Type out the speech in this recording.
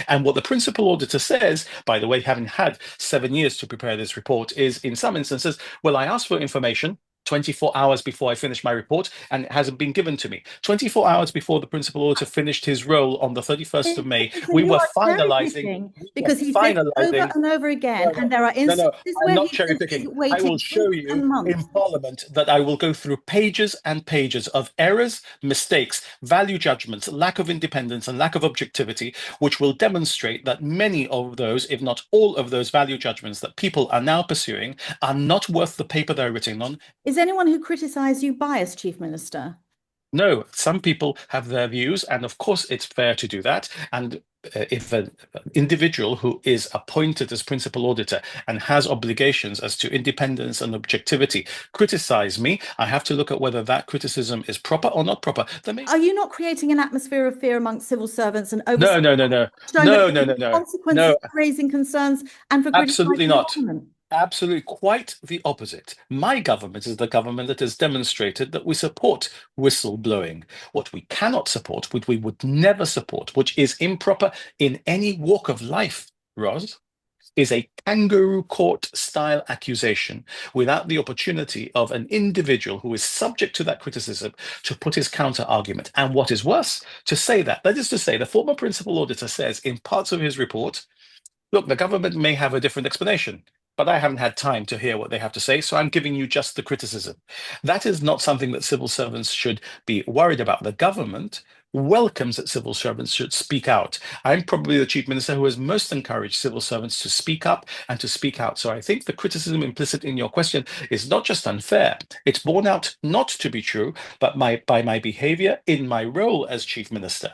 And what the principal auditor says, by the way, having had 7 years to prepare this report, is in some instances, well, I asked for information 24 hours before I finished my report, and it hasn't been given to me. 24 hours before the principal auditor finished his role on the 31st of May, So we you were are cherry finalizing. picking We were because he said it over finalizing. and over again, No, no, and there are no, no. instances I'm where not he cherry says picking. he I will waited show weeks you and in months. Parliament that I will go through pages and pages of errors, mistakes, value judgments, lack of independence, and lack of objectivity, which will demonstrate that many of those, if not all of those value judgments that people are now pursuing, are not worth the paper they're written on. Is anyone who criticised you biased, Chief Minister? No, some people have their views, and of course it's fair to do that. And if an individual who is appointed as principal auditor and has obligations as to independence and objectivity criticize me, I have to look at whether that criticism is proper or not proper. Are you not creating an atmosphere of fear amongst civil servants and No, oversight, no, no, no, showing that no, there no, will no, be no, consequences no, for raising concerns and for absolutely criticising the not. government? Absolutely, quite the opposite. My government is the government that has demonstrated that we support whistleblowing. What we cannot support, what we would never support, which is improper in any walk of life, Roz, is a kangaroo court style accusation without the opportunity of an individual who is subject to that criticism to put his counter argument. And what is worse, to say that, that is to say, the former principal auditor says in parts of his report, look, the government may have a different explanation, but I haven't had time to hear what they have to say, so I'm giving you just the criticism. That is not something that civil servants should be worried about. The government welcomes that civil servants should speak out. I'm probably the chief minister who has most encouraged civil servants to speak up and to speak out. So I think the criticism implicit in your question is not just unfair, it's borne out not to be true, but by my behavior in my role as chief minister.